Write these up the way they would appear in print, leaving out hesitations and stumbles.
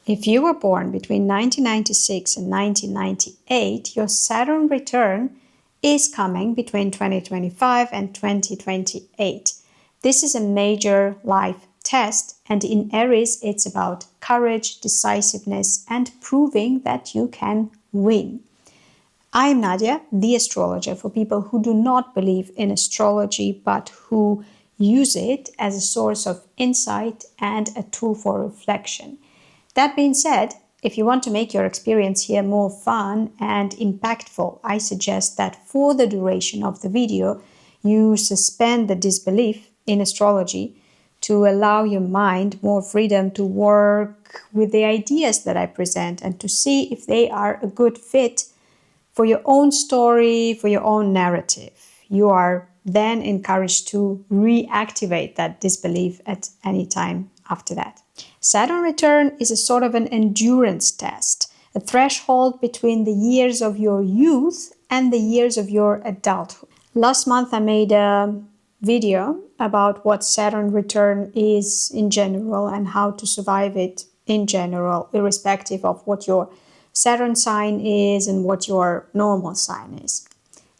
If you were born between 1996 and 1998, your Saturn return is coming between 2025 and 2028. This is a major life test, and in Aries, it's about courage, decisiveness, and proving that you can win. I'm Nadia, the astrologer for people who do not believe in astrology, but who use it as a source of insight and a tool for reflection. That being said, if you want to make your experience here more fun and impactful, I suggest that for the duration of the video, you suspend the disbelief in astrology to allow your mind more freedom to work with the ideas that I present and to see if they are a good fit for your own story, for your own narrative. You are then encouraged to reactivate that disbelief at any time after that. Saturn return is a sort of an endurance test, a threshold between the years of your youth and the years of your adulthood. Last month I made a video about what Saturn return is in general and how to survive it in general, irrespective of what your Saturn sign is and what your normal sign is.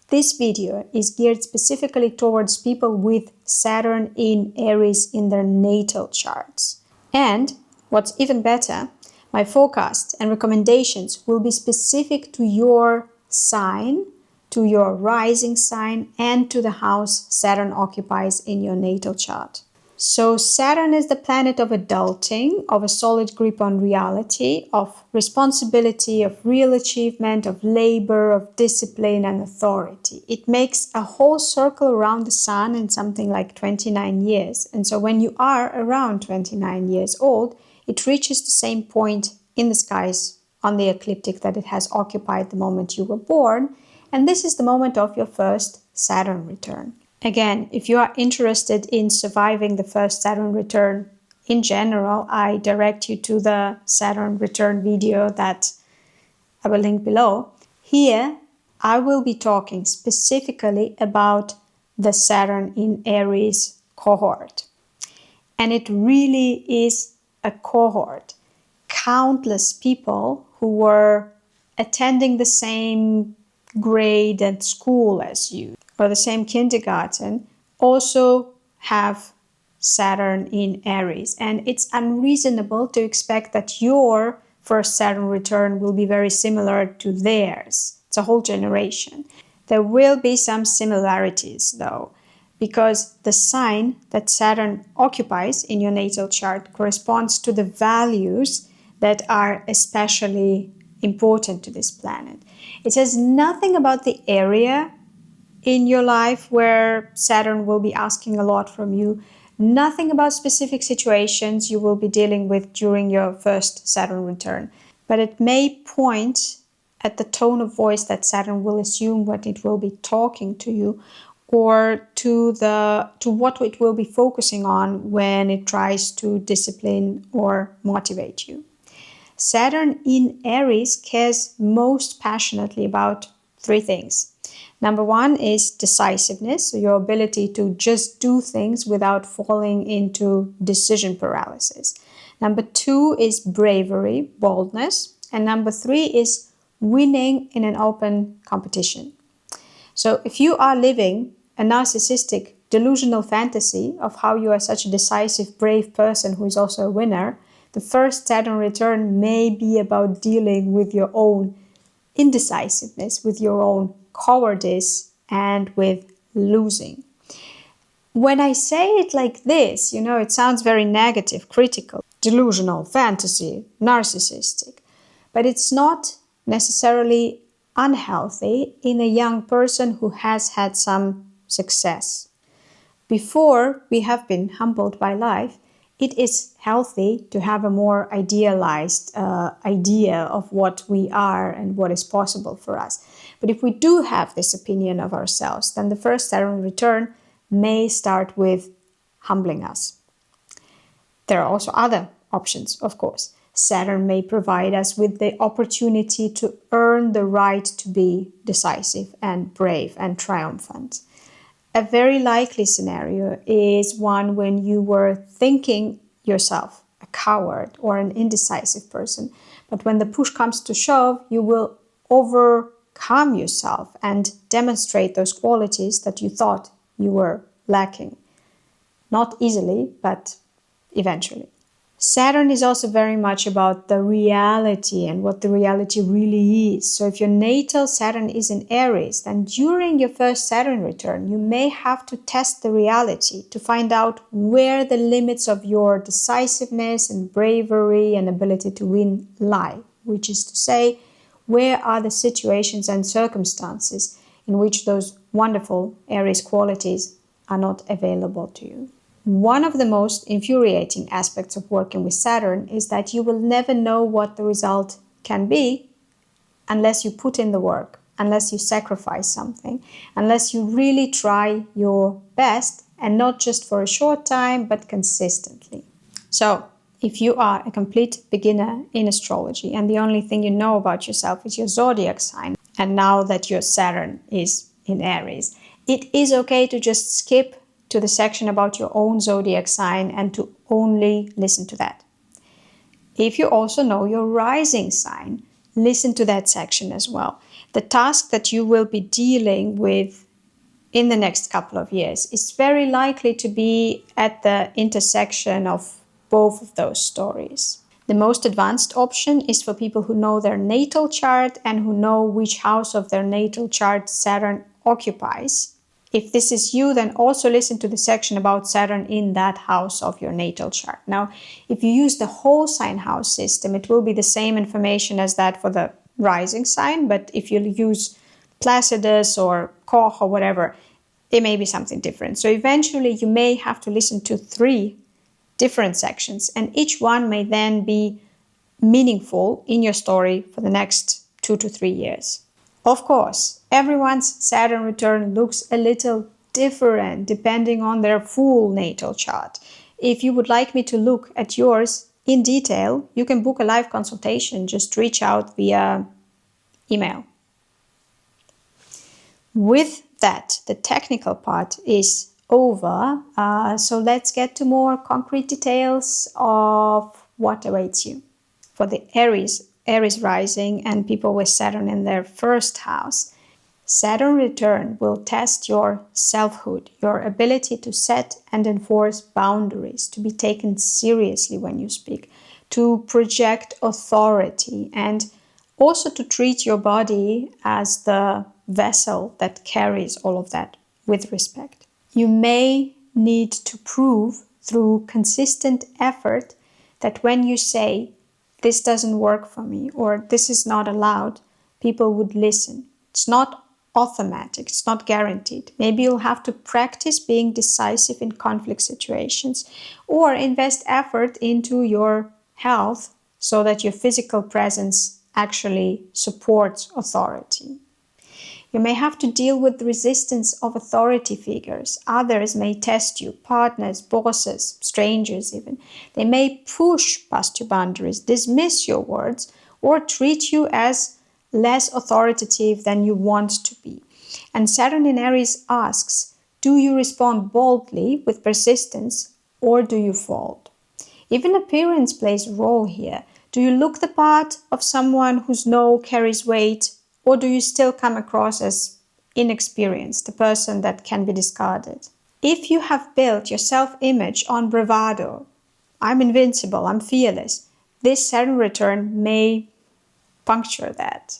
This video is geared specifically towards people with Saturn in Aries in their natal charts. And what's even better, my forecast and recommendations will be specific to your sign, to your rising sign, and to the house Saturn occupies in your natal chart. So Saturn is the planet of adulting, of a solid grip on reality, of responsibility, of real achievement, of labor, of discipline and authority. It makes a whole circle around the sun in something like 29 years. And so when you are around 29 years old, it reaches the same point in the skies on the ecliptic that it has occupied the moment you were born. And this is the moment of your first Saturn return. Again, if you are interested in surviving the first Saturn return in general, I direct you to the Saturn return video that I will link below. Here, I will be talking specifically about the Saturn in Aries cohort. And it really is a cohort. Countless people who were attending the same grade and school as you, or the same kindergarten, also have Saturn in Aries. And it's unreasonable to expect that your first Saturn return will be very similar to theirs. It's a whole generation. There will be some similarities though, because the sign that Saturn occupies in your natal chart corresponds to the values that are especially important to this planet. It says nothing about the area in your life where Saturn will be asking a lot from you, nothing about specific situations you will be dealing with during your first Saturn return, but it may point at the tone of voice that Saturn will assume when it will be talking to you, or to what it will be focusing on when it tries to discipline or motivate you. Saturn in Aries cares most passionately about three things. Number one is decisiveness, so your ability to just do things without falling into decision paralysis. Number two is bravery, boldness. And number three is winning in an open competition. So if you are living a narcissistic, delusional fantasy of how you are such a decisive, brave person who is also a winner, the first Saturn return may be about dealing with your own indecisiveness, with your own cowardice, and with losing. When I say it like this, it sounds very negative, critical, delusional, fantasy, narcissistic. But it's not necessarily unhealthy in a young person who has had some success. Before we have been humbled by life, it is healthy to have a more idealized idea of what we are and what is possible for us. But if we do have this opinion of ourselves, then the first Saturn return may start with humbling us. There are also other options, of course. Saturn may provide us with the opportunity to earn the right to be decisive and brave and triumphant. A very likely scenario is one when you were thinking yourself a coward or an indecisive person. But when the push comes to shove, you will overcome yourself and demonstrate those qualities that you thought you were lacking. Not easily, but eventually. Saturn is also very much about the reality and what the reality really is. So if your natal Saturn is in Aries, then during your first Saturn return, you may have to test the reality to find out where the limits of your decisiveness and bravery and ability to win lie, which is to say, where are the situations and circumstances in which those wonderful Aries qualities are not available to you. One of the most infuriating aspects of working with Saturn is that you will never know what the result can be unless you put in the work, unless you sacrifice something, unless you really try your best, and not just for a short time, but consistently. So, if you are a complete beginner in astrology and the only thing you know about yourself is your zodiac sign, and now that your Saturn is in Aries, it is okay to just skip to the section about your own zodiac sign and to only listen to that. If you also know your rising sign, listen to that section as well. The task that you will be dealing with in the next couple of years is very likely to be at the intersection of both of those stories. The most advanced option is for people who know their natal chart and who know which house of their natal chart Saturn occupies. If this is you, then also listen to the section about Saturn in that house of your natal chart. Now, if you use the whole sign house system, it will be the same information as that for the rising sign, but if you use Placidus or Koch or whatever, it may be something different. So eventually you may have to listen to 3 different sections, and each one may then be meaningful in your story for the next 2 to 3 years. Of course, everyone's Saturn return looks a little different depending on their full natal chart. If you would like me to look at yours in detail, you can book a live consultation. Just reach out via email. With that, the technical part is over. So let's get to more concrete details of what awaits you. For the Aries rising and people with Saturn in their first house, Saturn return will test your selfhood, your ability to set and enforce boundaries, to be taken seriously when you speak, to project authority, and also to treat your body as the vessel that carries all of that with respect. You may need to prove through consistent effort that when you say, "This doesn't work for me," or "This is not allowed," people would listen. It's not automatic, it's not guaranteed. Maybe you'll have to practice being decisive in conflict situations or invest effort into your health so that your physical presence actually supports authority. You may have to deal with the resistance of authority figures. Others may test you, partners, bosses, strangers even. They may push past your boundaries, dismiss your words, or treat you as less authoritative than you want to be. And Saturn in Aries asks, do you respond boldly with persistence or do you fold? Even appearance plays a role here. Do you look the part of someone whose no carries weight, or do you still come across as inexperienced, a person that can be discarded? If you have built your self-image on bravado, I'm invincible, I'm fearless, this Saturn return may puncture that.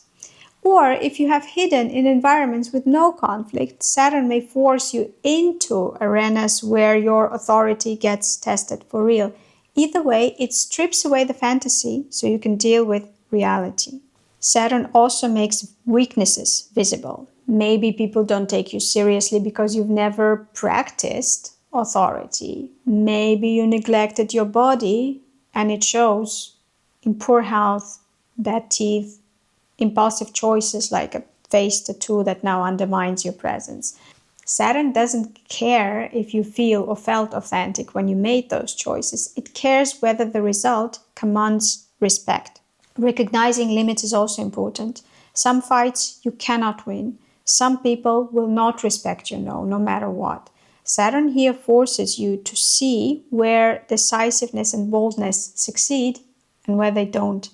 Or if you have hidden in environments with no conflict, Saturn may force you into arenas where your authority gets tested for real. Either way, it strips away the fantasy so you can deal with reality. Saturn also makes weaknesses visible. Maybe people don't take you seriously because you've never practiced authority. Maybe you neglected your body and it shows in poor health, bad teeth, impulsive choices like a face tattoo that now undermines your presence. Saturn doesn't care if you feel or felt authentic when you made those choices. It cares whether the result commands respect. Recognizing limits is also important. Some fights you cannot win. Some people will not respect your no matter what. Saturn here forces you to see where decisiveness and boldness succeed and where they don't.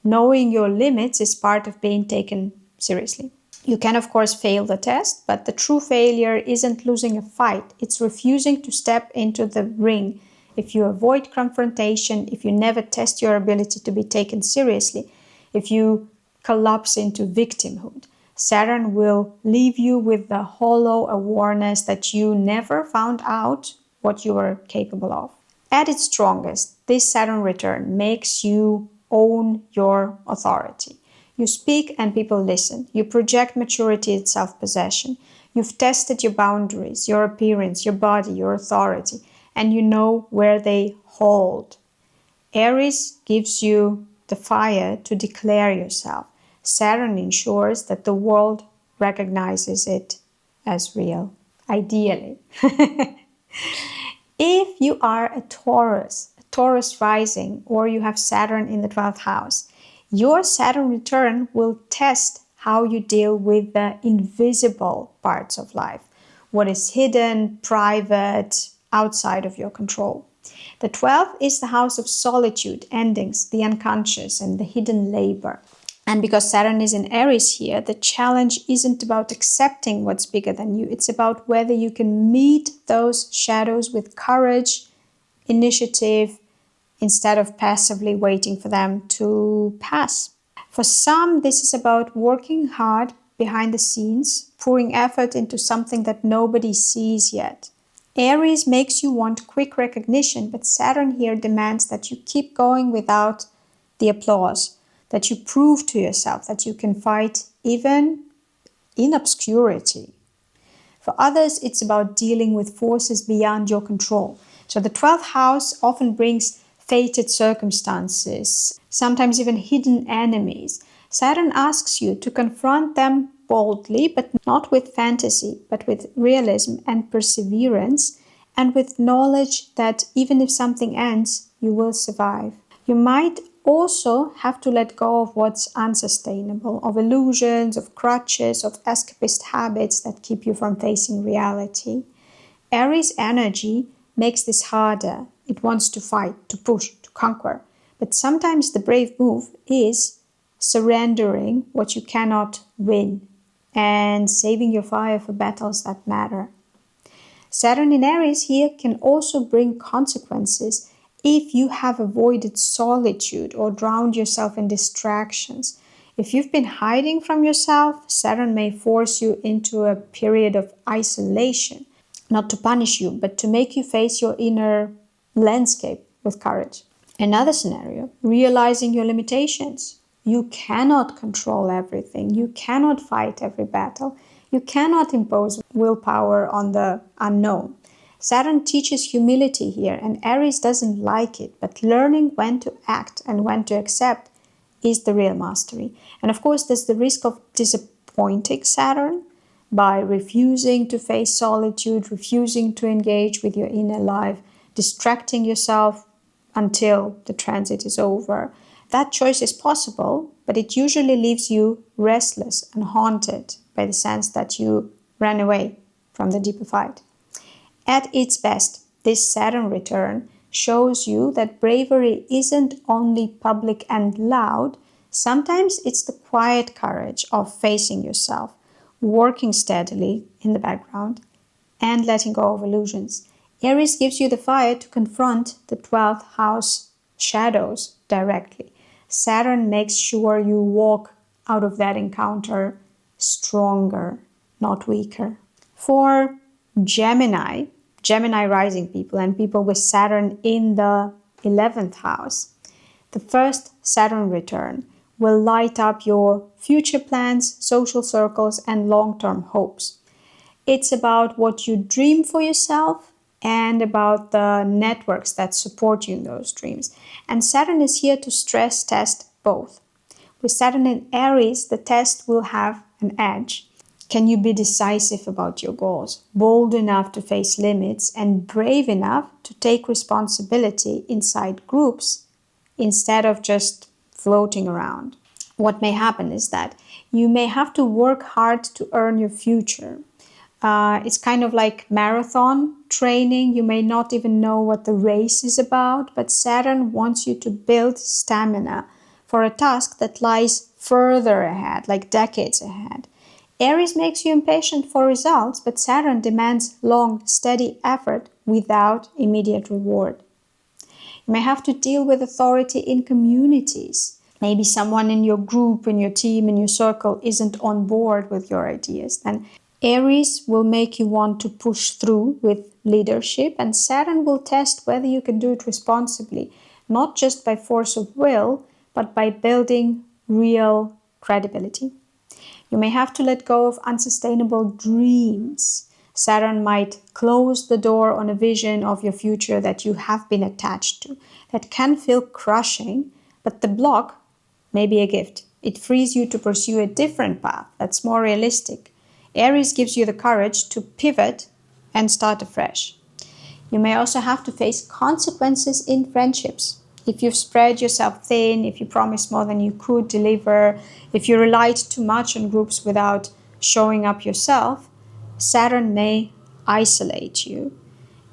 Knowing your limits is part of being taken seriously. You can, of course, fail the test, but the true failure isn't losing a fight. It's refusing to step into the ring. If you avoid confrontation, if you never test your ability to be taken seriously, if you collapse into victimhood, Saturn will leave you with the hollow awareness that you never found out what you were capable of. At its strongest, this Saturn return makes you own your authority. You speak and people listen. You project maturity and self-possession. You've tested your boundaries, your appearance, your body, your authority, and you know where they hold. Aries gives you the fire to declare yourself. Saturn ensures that the world recognizes it as real, ideally. If you are a Taurus rising, or you have Saturn in the 12th house, your Saturn return will test how you deal with the invisible parts of life, what is hidden, private, outside of your control. The 12th is the house of solitude, endings, the unconscious, and the hidden labor. And because Saturn is in Aries here, the challenge isn't about accepting what's bigger than you. It's about whether you can meet those shadows with courage, initiative, instead of passively waiting for them to pass. For some, this is about working hard behind the scenes, pouring effort into something that nobody sees yet. Aries makes you want quick recognition, but Saturn here demands that you keep going without the applause, that you prove to yourself that you can fight even in obscurity. For others, it's about dealing with forces beyond your control. So the 12th house often brings fated circumstances, sometimes even hidden enemies. Saturn asks you to confront them boldly, but not with fantasy, but with realism and perseverance, and with knowledge that even if something ends, you will survive. You might also have to let go of what's unsustainable, of illusions, of crutches, of escapist habits that keep you from facing reality. Aries energy makes this harder. It wants to fight, to push, to conquer. But sometimes the brave move is surrendering what you cannot win and saving your fire for battles that matter. Saturn in Aries here can also bring consequences if you have avoided solitude or drowned yourself in distractions. If you've been hiding from yourself, Saturn may force you into a period of isolation, not to punish you, but to make you face your inner landscape with courage. Another scenario, realizing your limitations. You cannot control everything. You cannot fight every battle. You cannot impose willpower on the unknown. Saturn teaches humility here, and Aries doesn't like it, but learning when to act and when to accept is the real mastery. And of course, there's the risk of disappointing Saturn by refusing to face solitude, refusing to engage with your inner life, distracting yourself until the transit is over. That choice is possible, but it usually leaves you restless and haunted by the sense that you ran away from the deeper fight. At its best, this Saturn return shows you that bravery isn't only public and loud. Sometimes it's the quiet courage of facing yourself, working steadily in the background, and letting go of illusions. Aries gives you the fire to confront the 12th house shadows directly. Saturn makes sure you walk out of that encounter stronger, not weaker. For Gemini rising people and people with Saturn in the 11th house, the first Saturn return will light up your future plans, social circles, and long-term hopes. It's about what you dream for yourself and about the networks that support you in those dreams. And Saturn is here to stress test both. With Saturn in Aries, the test will have an edge. Can you be decisive about your goals, bold enough to face limits, and brave enough to take responsibility inside groups instead of just floating around? What may happen is that you may have to work hard to earn your future. It's kind of like marathon training. You may not even know what the race is about, but Saturn wants you to build stamina for a task that lies further ahead, like decades ahead. Aries makes you impatient for results, but Saturn demands long, steady effort without immediate reward. You may have to deal with authority in communities. Maybe someone in your group, in your team, in your circle isn't on board with your ideas. Then Aries will make you want to push through with leadership, and Saturn will test whether you can do it responsibly, not just by force of will, but by building real credibility. You may have to let go of unsustainable dreams. Saturn might close the door on a vision of your future that you have been attached to. That can feel crushing, but the block may be a gift. It frees you to pursue a different path that's more realistic. Aries gives you the courage to pivot and start afresh. You may also have to face consequences in friendships. If you've spread yourself thin, if you promised more than you could deliver, if you relied too much on groups without showing up yourself, Saturn may isolate you.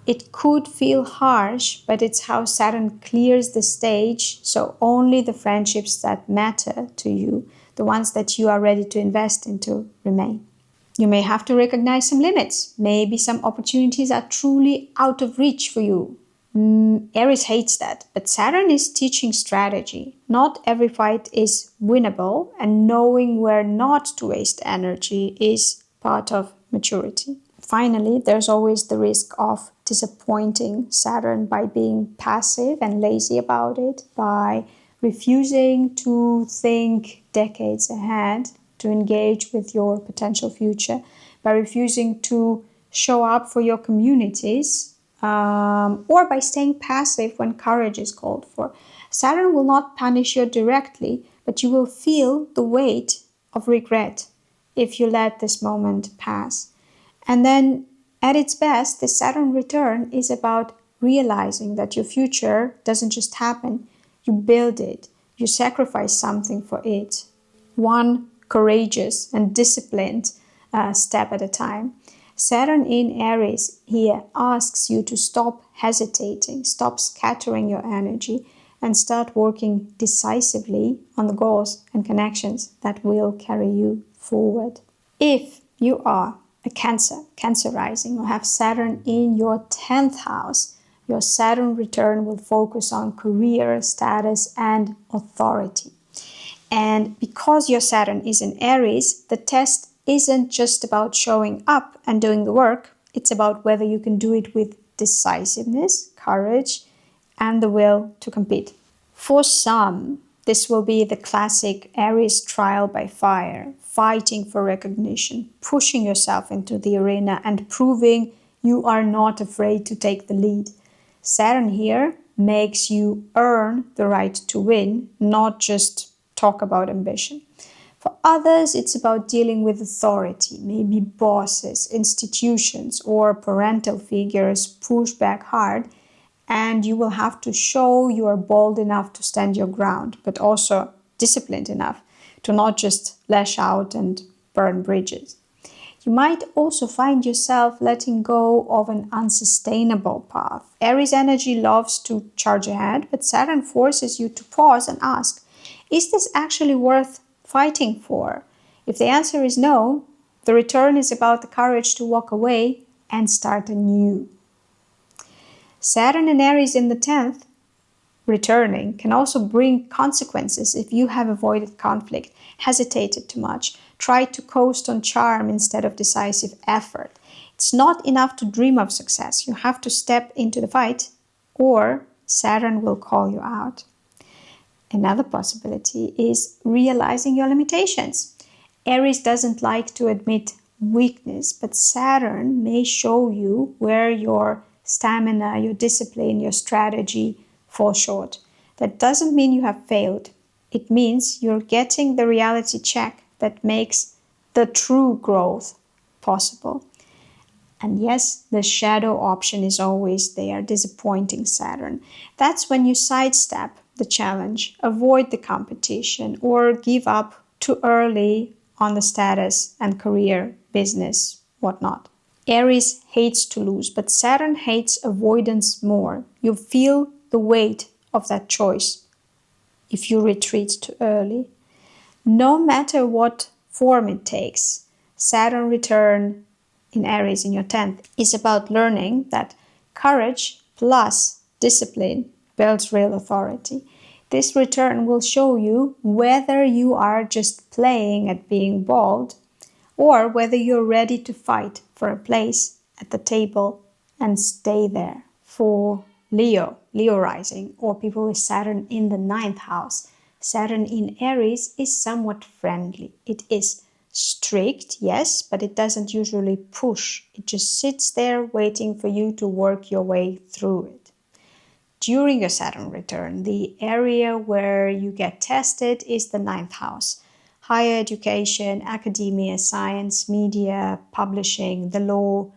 It could feel harsh, but it's how Saturn clears the stage, so only the friendships that matter to you, the ones that you are ready to invest into, remain. You may have to recognize some limits. Maybe some opportunities are truly out of reach for you. Aries hates that, but Saturn is teaching strategy. Not every fight is winnable, and knowing where not to waste energy is part of maturity. Finally, there's always the risk of disappointing Saturn by being passive and lazy about it, by refusing to think decades ahead, to engage with your potential future, by refusing to show up for your communities, or by staying passive when courage is called for. Saturn will not punish you directly, but you will feel the weight of regret if you let this moment pass. And then, at its best, the Saturn return is about realizing that your future doesn't just happen. You build it. You sacrifice something for it. One courageous and disciplined step at a time. Saturn in Aries here asks you to stop hesitating, stop scattering your energy, and start working decisively on the goals and connections that will carry you forward. If you are a Cancer rising, or have Saturn in your 10th house, your Saturn return will focus on career, status, and authority. And because your Saturn is in Aries, the test isn't just about showing up and doing the work. It's about whether you can do it with decisiveness, courage, and the will to compete. For some, this will be the classic Aries trial by fire, fighting for recognition, pushing yourself into the arena, and proving you are not afraid to take the lead. Saturn here makes you earn the right to win, not just talk about ambition. For others, it's about dealing with authority. Maybe bosses, institutions, or parental figures push back hard, and you will have to show you are bold enough to stand your ground, but also disciplined enough to not just lash out and burn bridges. You might also find yourself letting go of an unsustainable path. Aries energy loves to charge ahead, but Saturn forces you to pause and ask, is this actually worth fighting for? If the answer is no, the return is about the courage to walk away and start anew. Saturn and Aries in the 10th, returning, can also bring consequences if you have avoided conflict, hesitated too much, tried to coast on charm instead of decisive effort. It's not enough to dream of success. You have to step into the fight, or Saturn will call you out. Another possibility is realizing your limitations. Aries doesn't like to admit weakness, but Saturn may show you where your stamina, your discipline, your strategy fall short. That doesn't mean you have failed. It means you're getting the reality check that makes the true growth possible. And yes, the shadow option is always there, disappointing Saturn. That's when you sidestep the challenge, avoid the competition, or give up too early on the status and career, business, whatnot. Aries hates to lose, but Saturn hates avoidance more. You feel the weight of that choice if you retreat too early. No matter what form it takes, Saturn return in Aries in your 10th is about learning that courage plus discipline builds real authority. This return will show you whether you are just playing at being bold or whether you're ready to fight for a place at the table and stay there. For Leo rising, or people with Saturn in the 9th house, Saturn in Aries is somewhat friendly. It is strict, yes, but it doesn't usually push. It just sits there waiting for you to work your way through it. During your Saturn return, the area where you get tested is the 9th house. Higher education, academia, science, media, publishing, the law,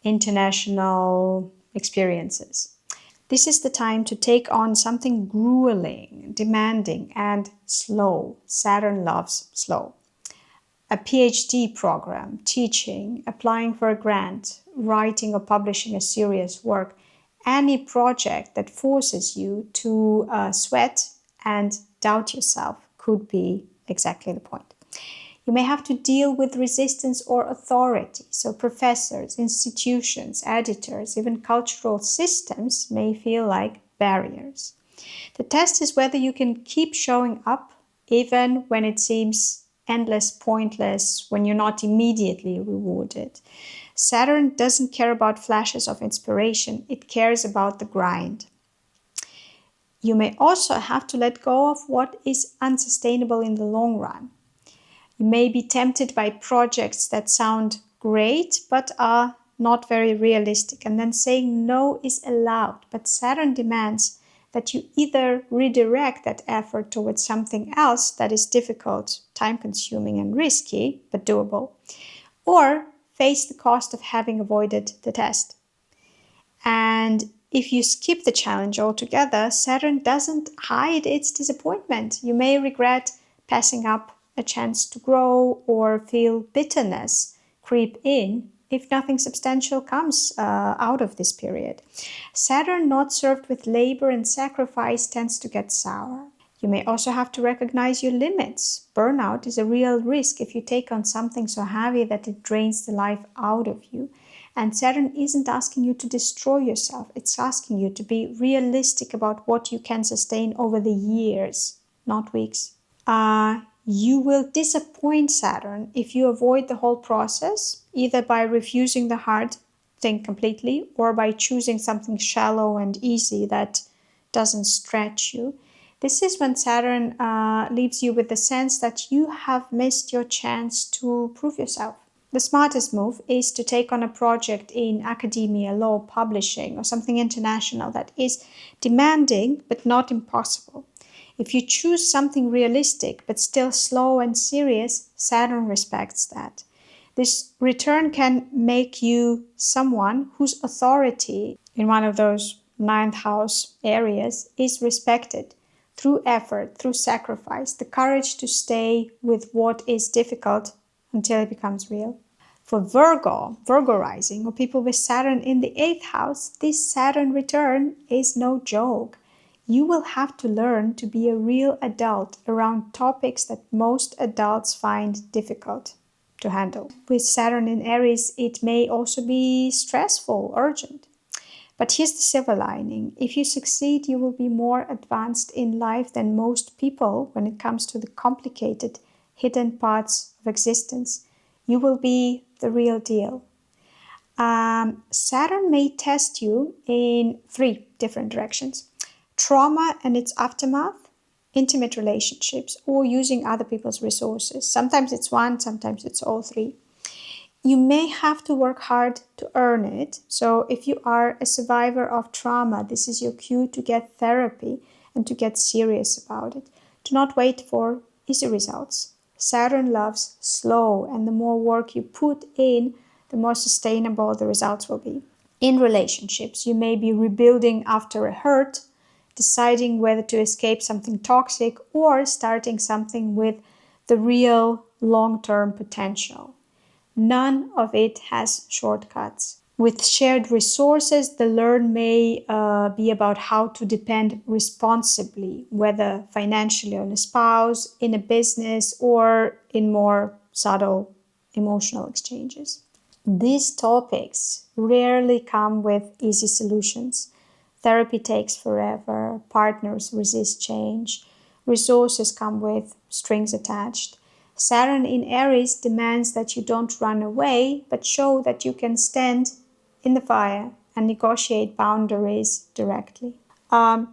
international experiences. This is the time to take on something grueling, demanding, and slow. Saturn loves slow. A PhD program, teaching, applying for a grant, writing or publishing a serious work, any project that forces you to sweat and doubt yourself could be exactly the point. You may have to deal with resistance or authority. So professors, institutions, editors, even cultural systems may feel like barriers. The test is whether you can keep showing up even when it seems endless, pointless, when you're not immediately rewarded. Saturn doesn't care about flashes of inspiration. It cares about the grind. You may also have to let go of what is unsustainable in the long run. You may be tempted by projects that sound great but are not very realistic, and then saying no is allowed. But Saturn demands that you either redirect that effort towards something else that is difficult, time-consuming and risky, but doable, or face the cost of having avoided the test. And if you skip the challenge altogether, Saturn doesn't hide its disappointment. You may regret passing up a chance to grow or feel bitterness creep in if nothing substantial comes out of this period. Saturn not served with labor and sacrifice tends to get sour. You may also have to recognize your limits. Burnout is a real risk if you take on something so heavy that it drains the life out of you. And Saturn isn't asking you to destroy yourself. It's asking you to be realistic about what you can sustain over the years, not weeks. You will disappoint Saturn if you avoid the whole process, either by refusing the hard thing completely or by choosing something shallow and easy that doesn't stretch you. This is when Saturn leaves you with the sense that you have missed your chance to prove yourself. The smartest move is to take on a project in academia, law, publishing, or something international that is demanding but not impossible. If you choose something realistic but still slow and serious, Saturn respects that. This return can make you someone whose authority in one of those 9th house areas is respected through effort, through sacrifice, the courage to stay with what is difficult until it becomes real. For Virgo rising, or people with Saturn in the 8th house, this Saturn return is no joke. You will have to learn to be a real adult around topics that most adults find difficult to handle. With Saturn in Aries, it may also be stressful, urgent. But here's the silver lining. If you succeed, you will be more advanced in life than most people when it comes to the complicated, hidden parts of existence. You will be the real deal. Saturn may test you in 3 different directions. Trauma and its aftermath, intimate relationships, or using other people's resources. Sometimes it's one, sometimes it's all 3. You may have to work hard to earn it. So if you are a survivor of trauma, this is your cue to get therapy and to get serious about it. Do not wait for easy results. Saturn loves slow, and the more work you put in, the more sustainable the results will be. In relationships, you may be rebuilding after a hurt, deciding whether to escape something toxic or starting something with the real long-term potential. None of it has shortcuts. With shared resources, the learn may be about how to depend responsibly, whether financially on a spouse, in a business, or in more subtle emotional exchanges. These topics rarely come with easy solutions. Therapy takes forever, partners resist change, resources come with strings attached. Saturn in Aries demands that you don't run away, but show that you can stand in the fire and negotiate boundaries directly.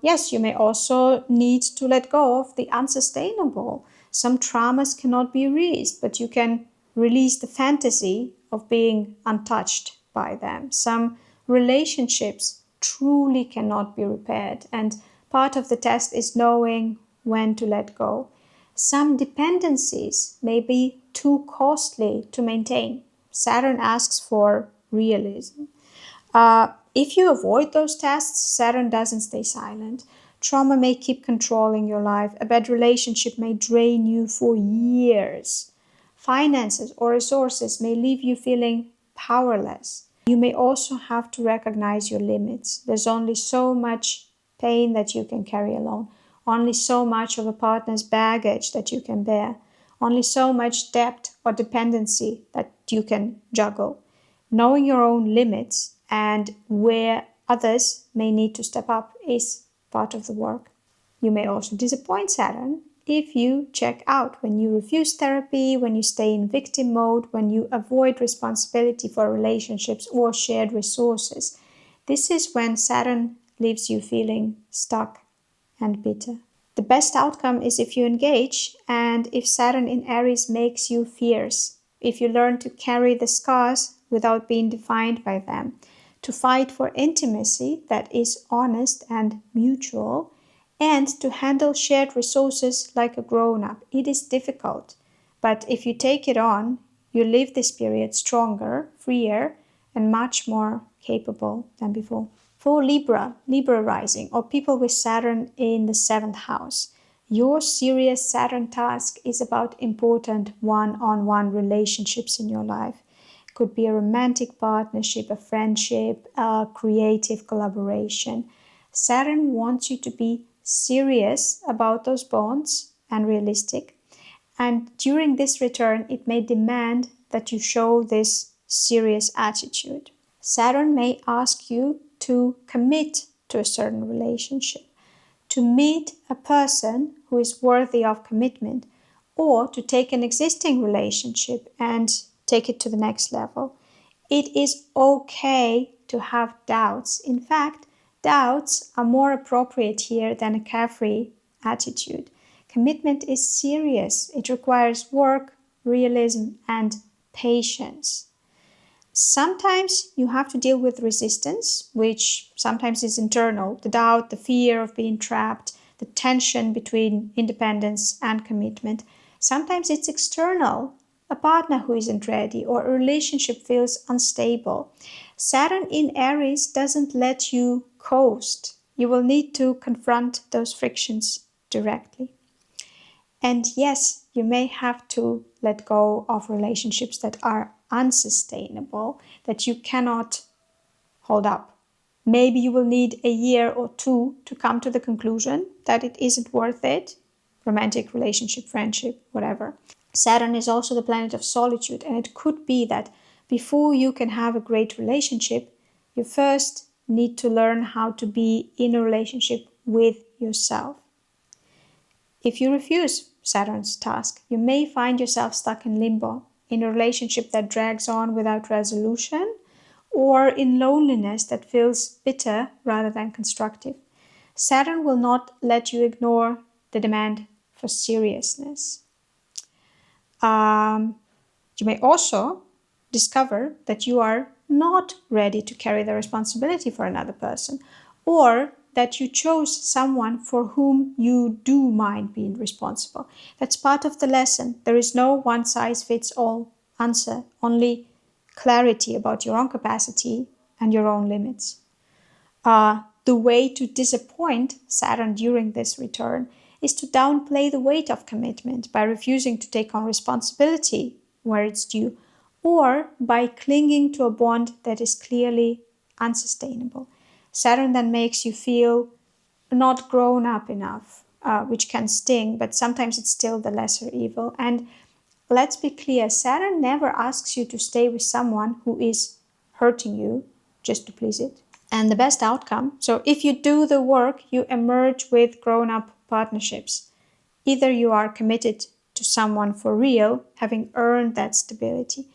Yes, you may also need to let go of the unsustainable. Some traumas cannot be erased, but you can release the fantasy of being untouched by them. Some relationships truly cannot be repaired, and part of the test is knowing when to let go. Some dependencies may be too costly to maintain. Saturn asks for realism. If you avoid those tests, Saturn doesn't stay silent. Trauma may keep controlling your life. A bad relationship may drain you for years. Finances or resources may leave you feeling powerless. You may also have to recognize your limits. There's only so much pain that you can carry alone, only so much of a partner's baggage that you can bear, only so much debt or dependency that you can juggle. Knowing your own limits and where others may need to step up is part of the work. You may also disappoint Saturn if you check out, when you refuse therapy, when you stay in victim mode, when you avoid responsibility for relationships or shared resources. This is when Saturn leaves you feeling stuck and bitter. The best outcome is if you engage, and if Saturn in Aries makes you fierce, if you learn to carry the scars without being defined by them, to fight for intimacy that is honest and mutual, and to handle shared resources like a grown-up. It is difficult, but if you take it on, you leave this period stronger, freer, and much more capable than before. For Libra rising, or people with Saturn in the 7th house, your serious Saturn task is about important one-on-one relationships in your life. It could be a romantic partnership, a friendship, a creative collaboration. Saturn wants you to be serious about those bonds and realistic. And during this return, it may demand that you show this serious attitude. Saturn may ask you to commit to a certain relationship, to meet a person who is worthy of commitment, or to take an existing relationship and take it to the next level. It is okay to have doubts. In fact, doubts are more appropriate here than a carefree attitude. Commitment is serious. It requires work, realism, and patience. Sometimes you have to deal with resistance, which sometimes is internal, the doubt, the fear of being trapped, the tension between independence and commitment. Sometimes it's external, a partner who isn't ready, or a relationship feels unstable. Saturn in Aries doesn't let you coast. You will need to confront those frictions directly. And yes, you may have to let go of relationships that are unsustainable, that you cannot hold up. Maybe you will need a year or two to come to the conclusion that it isn't worth it. Romantic relationship, friendship, whatever. Saturn is also the planet of solitude, and it could be that before you can have a great relationship, you first need to learn how to be in a relationship with yourself. If you refuse Saturn's task, you may find yourself stuck in limbo, in a relationship that drags on without resolution, or in loneliness that feels bitter rather than constructive. Saturn will not let you ignore the demand for seriousness. You may also discover that you are not ready to carry the responsibility for another person, or that you chose someone for whom you do mind being responsible. That's part of the lesson. There is no one-size-fits-all answer, only clarity about your own capacity and your own limits. The way to disappoint Saturn during this return is to downplay the weight of commitment by refusing to take on responsibility where it's due, or by clinging to a bond that is clearly unsustainable. Saturn then makes you feel not grown up enough, which can sting, but sometimes it's still the lesser evil. And let's be clear, Saturn never asks you to stay with someone who is hurting you just to please it. And the best outcome, so if you do the work, you emerge with grown-up partnerships. Either you are committed to someone for real, having earned that stability,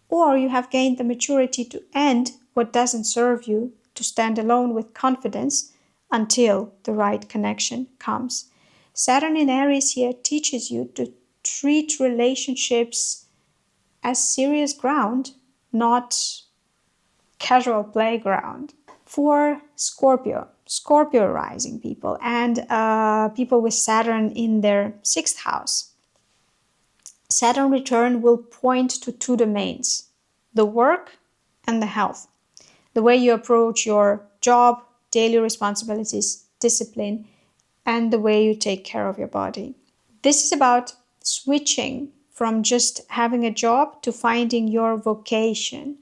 or you have gained the maturity to end what doesn't serve you, to stand alone with confidence until the right connection comes. Saturn in Aries here teaches you to treat relationships as serious ground, not casual playground. For Scorpio rising people and people with Saturn in their 6th house, Saturn return will point to two domains: the work and the health. The way you approach your job, daily responsibilities, discipline, and the way you take care of your body. This is about switching from just having a job to finding your vocation.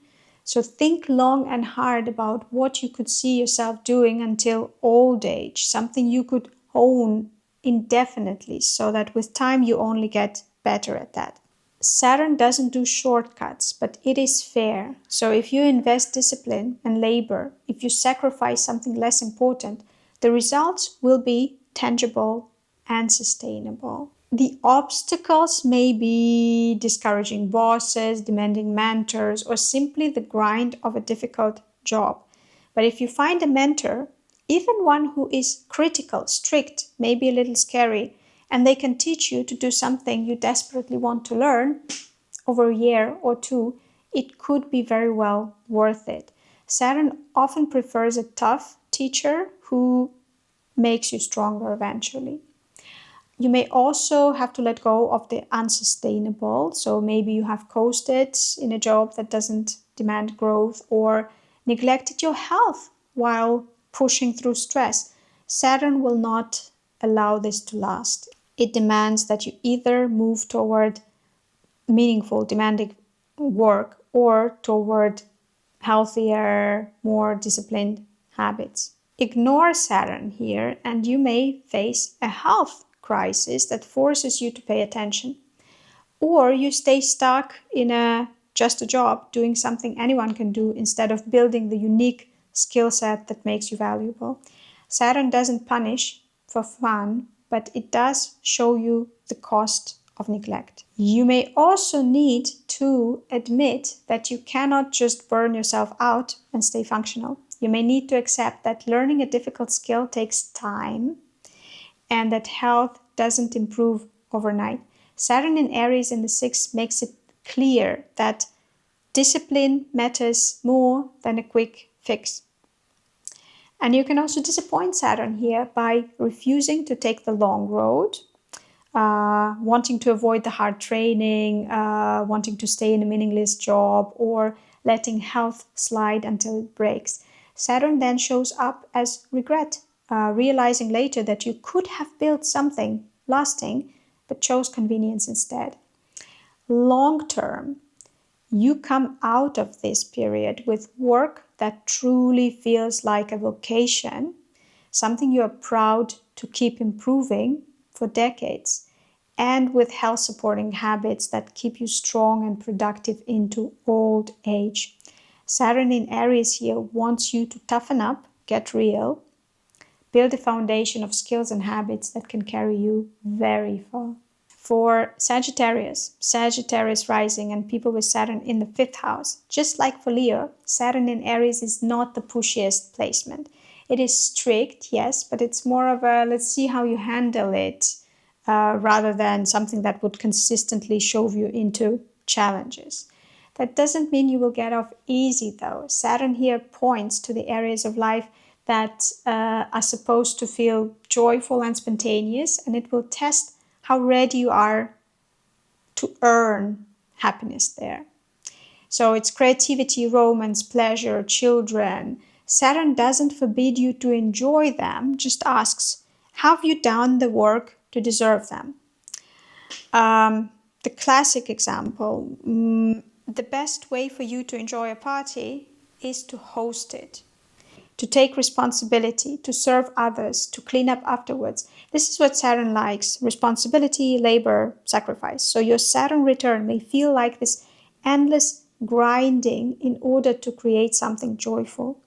So think long and hard about what you could see yourself doing until old age, something you could own indefinitely, so that with time you only get better at that. Saturn doesn't do shortcuts, but it is fair. So if you invest discipline and labor, if you sacrifice something less important, the results will be tangible and sustainable. The obstacles may be discouraging bosses, demanding mentors, or simply the grind of a difficult job. But if you find a mentor, even one who is critical, strict, maybe a little scary, and they can teach you to do something you desperately want to learn over a year or two, it could be very well worth it. Saturn often prefers a tough teacher who makes you stronger eventually. You may also have to let go of the unsustainable. So maybe you have coasted in a job that doesn't demand growth, or neglected your health while pushing through stress. Saturn will not allow this to last. It demands that you either move toward meaningful, demanding work or toward healthier, more disciplined habits. Ignore Saturn here and you may face a health crisis that forces you to pay attention. Or you stay stuck in just a job doing something anyone can do instead of building the unique skill set that makes you valuable. Saturn doesn't punish for fun, but it does show you the cost of neglect. You may also need to admit that you cannot just burn yourself out and stay functional. You may need to accept that learning a difficult skill takes time and that health doesn't improve overnight. Saturn in Aries in the 6th makes it clear that discipline matters more than a quick fix. And you can also disappoint Saturn here by refusing to take the long road, wanting to avoid the hard training, wanting to stay in a meaningless job, or letting health slide until it breaks. Saturn then shows up as regret, realizing later that you could have built something lasting, but chose convenience instead. Long term, you come out of this period with work that truly feels like a vocation, something you are proud to keep improving for decades, and with health supporting habits that keep you strong and productive into old age. Saturn in Aries here wants you to toughen up, get real, build a foundation of skills and habits that can carry you very far. For Sagittarius rising and people with Saturn in the 5th house, just like for Leo, Saturn in Aries is not the pushiest placement. It is strict, yes, but it's more of a let's see how you handle it, rather than something that would consistently shove you into challenges. That doesn't mean you will get off easy though. Saturn here points to the areas of life that are supposed to feel joyful and spontaneous, and it will test how ready you are to earn happiness there. So it's creativity, romance, pleasure, children. Saturn doesn't forbid you to enjoy them, just asks, have you done the work to deserve them? The classic example, the best way for you to enjoy a party is to host it, to take responsibility, to serve others, to clean up afterwards. This is what Saturn likes: responsibility, labor, sacrifice. So your Saturn return may feel like this endless grinding in order to create something joyful.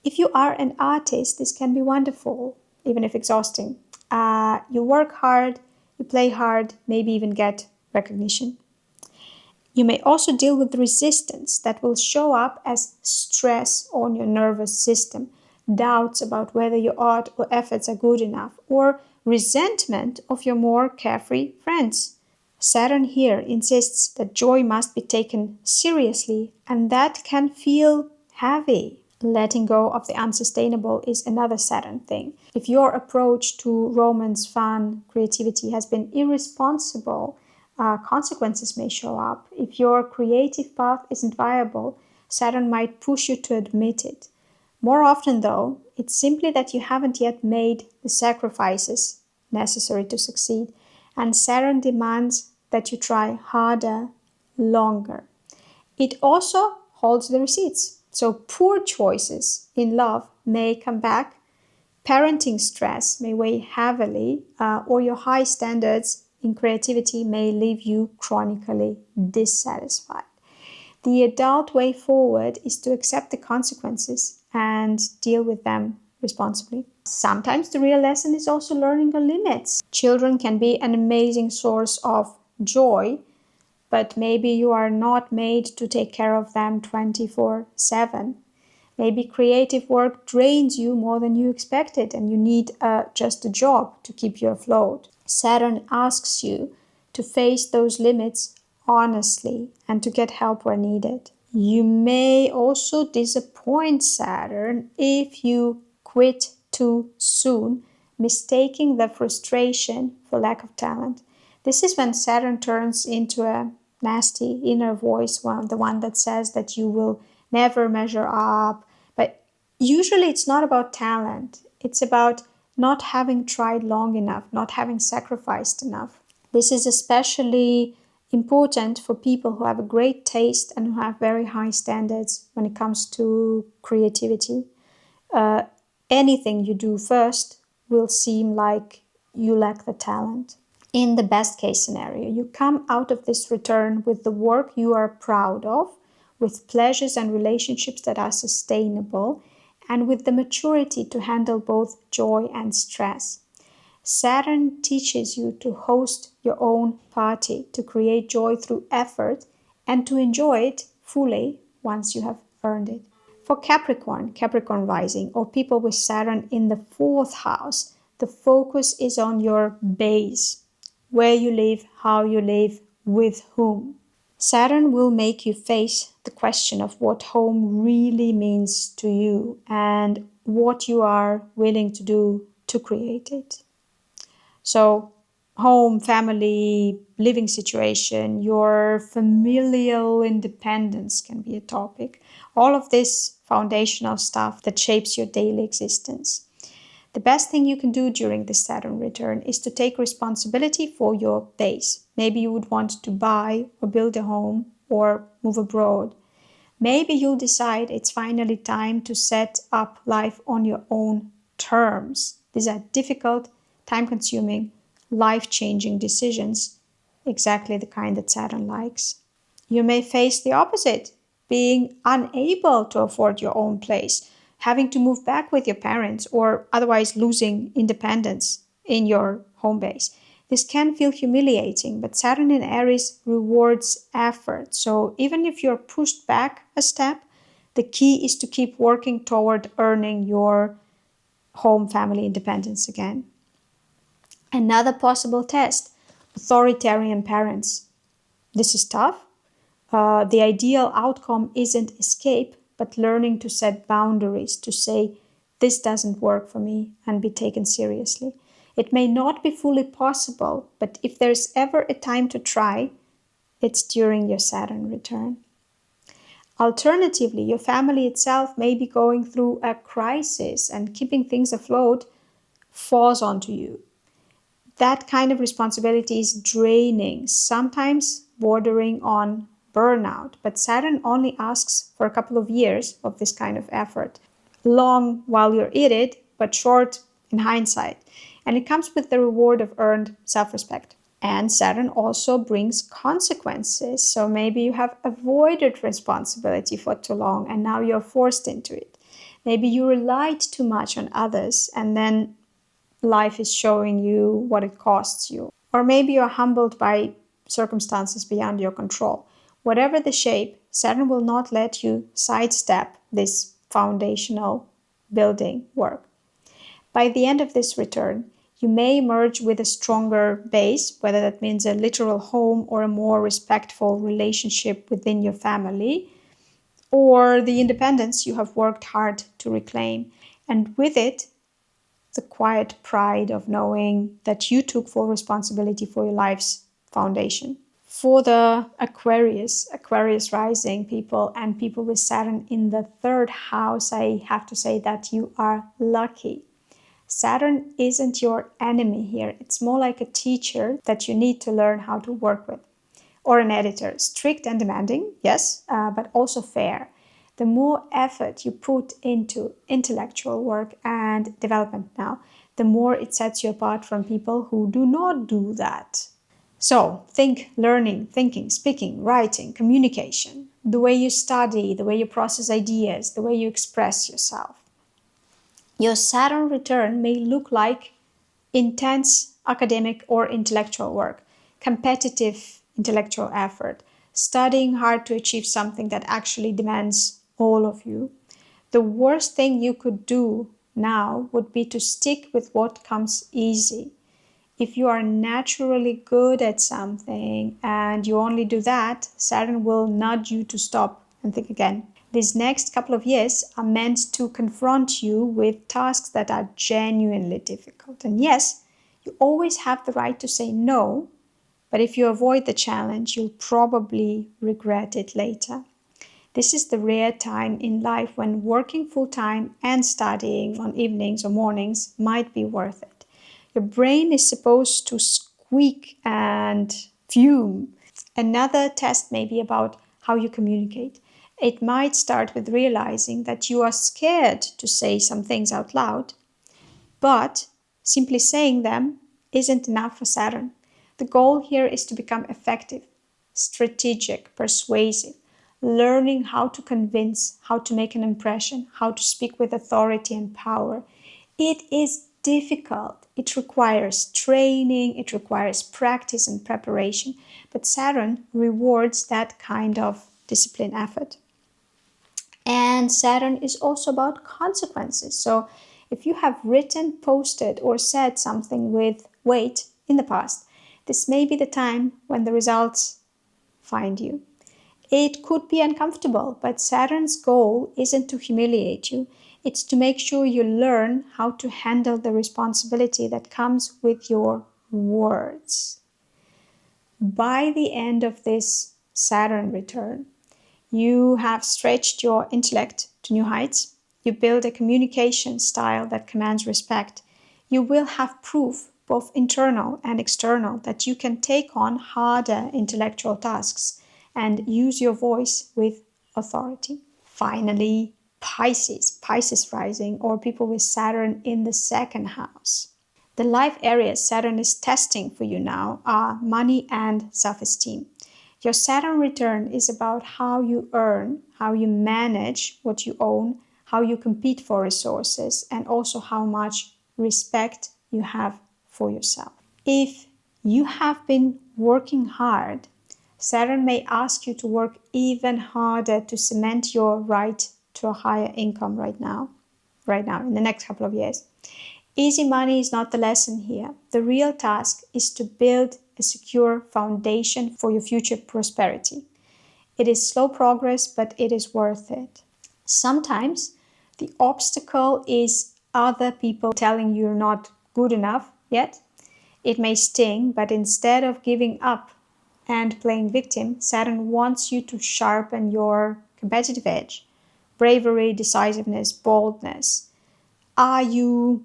If you are an artist, this can be wonderful, even if exhausting. You work hard, you play hard, maybe even get recognition. You may also deal with resistance that will show up as stress on your nervous system, doubts about whether your art or efforts are good enough, or resentment of your more carefree friends. Saturn here insists that joy must be taken seriously, and that can feel heavy. Letting go of the unsustainable is another Saturn thing. If your approach to romance, fun, creativity has been irresponsible, consequences may show up. If your creative path isn't viable, Saturn might push you to admit it. More often, though, it's simply that you haven't yet made the sacrifices necessary to succeed, and Saturn demands that you try harder, longer. It also holds the receipts. So poor choices in love may come back, parenting stress may weigh heavily, or your high standards in creativity may leave you chronically dissatisfied. The adult way forward is to accept the consequences and deal with them responsibly. Sometimes the real lesson is also learning your limits. Children can be an amazing source of joy, but maybe you are not made to take care of them 24/7. Maybe creative work drains you more than you expected and you need just a job to keep you afloat. Saturn asks you to face those limits honestly and to get help where needed. You may also disappoint Saturn if you quit too soon, mistaking the frustration for lack of talent. This is when Saturn turns into a nasty inner voice, the one that says that you will never measure up. But usually it's not about talent. It's about not having tried long enough, not having sacrificed enough. This is especially important for people who have a great taste and who have very high standards when it comes to creativity. Anything you do first will seem like you lack the talent. In the best case scenario, you come out of this return with the work you are proud of, with pleasures and relationships that are sustainable, and with the maturity to handle both joy and stress. Saturn teaches you to host your own party, to create joy through effort, and to enjoy it fully once you have earned it. For Capricorn, Capricorn rising, or people with Saturn in the fourth house, the focus is on your base, where you live, how you live, with whom. Saturn will make you face the question of what home really means to you and what you are willing to do to create it. So home, family, living situation, your familial independence can be a topic. All of this foundational stuff that shapes your daily existence. The best thing you can do during this Saturn return is to take responsibility for your base. Maybe you would want to buy or build a home or move abroad. Maybe you'll decide it's finally time to set up life on your own terms. These are difficult, time-consuming, life-changing decisions, exactly the kind that Saturn likes. You may face the opposite, being unable to afford your own place, having to move back with your parents, or otherwise losing independence in your home base. This can feel humiliating, but Saturn in Aries rewards effort. So even if you're pushed back a step, the key is to keep working toward earning your home family independence again. Another possible test, authoritarian parents. This is tough. The ideal outcome isn't escape, but learning to set boundaries, to say, this doesn't work for me, and be taken seriously. It may not be fully possible, but if there's ever a time to try, it's during your Saturn return. Alternatively, your family itself may be going through a crisis and keeping things afloat falls onto you. That kind of responsibility is draining, sometimes bordering on burnout. But Saturn only asks for a couple of years of this kind of effort. Long while you're in it, but short in hindsight. And it comes with the reward of earned self-respect. And Saturn also brings consequences. So maybe you have avoided responsibility for too long and now you're forced into it. Maybe you relied too much on others and then life is showing you what it costs you. Or maybe you're humbled by circumstances beyond your control. Whatever the shape, Saturn will not let you sidestep this foundational building work. By the end of this return, you may emerge with a stronger base, whether that means a literal home or a more respectful relationship within your family, or the independence you have worked hard to reclaim. And with it, the quiet pride of knowing that you took full responsibility for your life's foundation. For the Aquarius rising people and people with Saturn in the third house, I have to say that you are lucky. Saturn isn't your enemy here. It's more like a teacher that you need to learn how to work with. Or an editor, strict and demanding, yes, but also fair. The more effort you put into intellectual work and development now, the more it sets you apart from people who do not do that. So, think learning, thinking, speaking, writing, communication, the way you study, the way you process ideas, the way you express yourself. Your Saturn return may look like intense academic or intellectual work, competitive intellectual effort, studying hard to achieve something that actually demands all of you. The worst thing you could do now would be to stick with what comes easy. If you are naturally good at something and you only do that, Saturn will nudge you to stop and think again. These next couple of years are meant to confront you with tasks that are genuinely difficult. And yes, you always have the right to say no, but if you avoid the challenge, you'll probably regret it later. This is the rare time in life when working full-time and studying on evenings or mornings might be worth it. Your brain is supposed to squeak and fume. Another test may be about how you communicate. It might start with realizing that you are scared to say some things out loud, but simply saying them isn't enough for Saturn. The goal here is to become effective, strategic, persuasive, learning how to convince, how to make an impression, how to speak with authority and power. It is difficult. It requires training, it requires practice and preparation, but Saturn rewards that kind of discipline effort. And Saturn is also about consequences. So if you have written, posted, or said something with weight in the past, this may be the time when the results find you. It could be uncomfortable, but Saturn's goal isn't to humiliate you. It's to make sure you learn how to handle the responsibility that comes with your words. By the end of this Saturn return, you have stretched your intellect to new heights. You build a communication style that commands respect. You will have proof, both internal and external, that you can take on harder intellectual tasks and use your voice with authority. Finally, Pisces rising, or people with Saturn in the second house. The life areas Saturn is testing for you now are money and self-esteem. Your Saturn return is about how you earn, how you manage what you own, how you compete for resources, and also how much respect you have for yourself. If you have been working hard, Saturn may ask you to work even harder to cement your right to a higher income right now, in the next couple of years. Easy money is not the lesson here. The real task is to build a secure foundation for your future prosperity. It is slow progress, but it is worth it. Sometimes the obstacle is other people telling you you're not good enough yet. It may sting, but instead of giving up and playing victim, Saturn wants you to sharpen your competitive edge. Bravery, decisiveness, boldness. Are you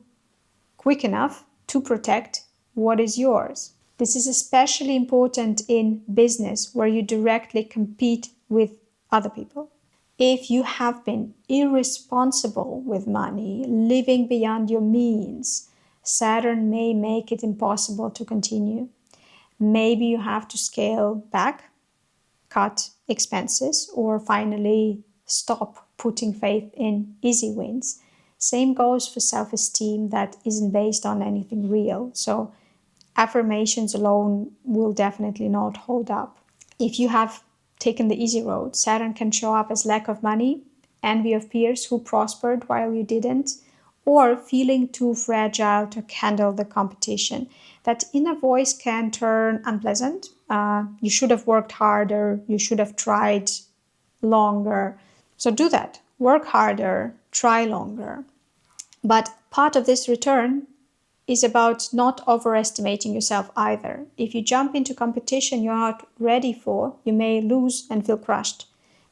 quick enough to protect what is yours? This is especially important in business where you directly compete with other people. If you have been irresponsible with money, living beyond your means, Saturn may make it impossible to continue. Maybe you have to scale back, cut expenses, or finally stop putting faith in easy wins. Same goes for self-esteem that isn't based on anything real. So affirmations alone will definitely not hold up. If you have taken the easy road, Saturn can show up as lack of money, envy of peers who prospered while you didn't, or feeling too fragile to handle the competition. That inner voice can turn unpleasant. You should have worked harder, you should have tried longer. So do that. Work harder, try longer. But part of this return is about not overestimating yourself either. If you jump into competition you're not ready for, you may lose and feel crushed.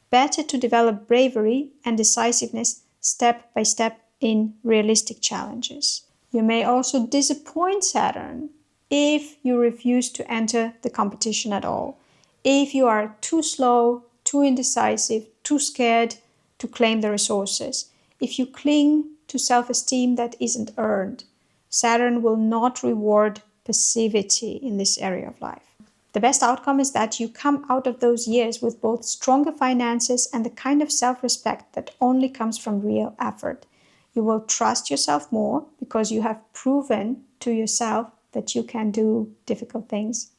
Better to develop bravery and decisiveness step by step in realistic challenges. You may also disappoint Saturn if you refuse to enter the competition at all. If you are too slow, too indecisive, too scared to claim the resources. If you cling to self-esteem that isn't earned. Saturn will not reward passivity in this area of life. The best outcome is that you come out of those years with both stronger finances and the kind of self-respect that only comes from real effort. You will trust yourself more because you have proven to yourself that you can do difficult things.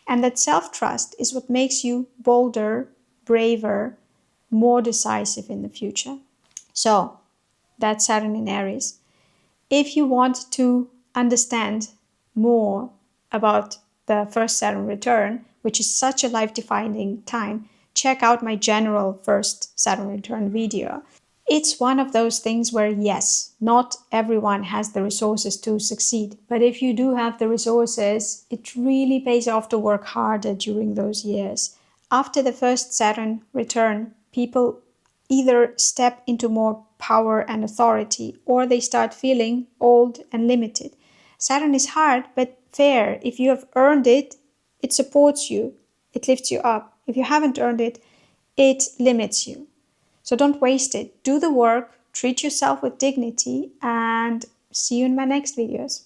And that self-trust is what makes you bolder, braver, more decisive in the future. So, that's Saturn in Aries. If you want to understand more about the first Saturn return, which is such a life-defining time, check out my general first Saturn return video. It's one of those things where, yes, not everyone has the resources to succeed. But if you do have the resources, it really pays off to work harder during those years. After the first Saturn return, people either step into more power and authority, or they start feeling old and limited. Saturn is hard, but fair. If you have earned it, it supports you. It lifts you up. If you haven't earned it, it limits you. So don't waste it. Do the work, treat yourself with dignity, and see you in my next videos.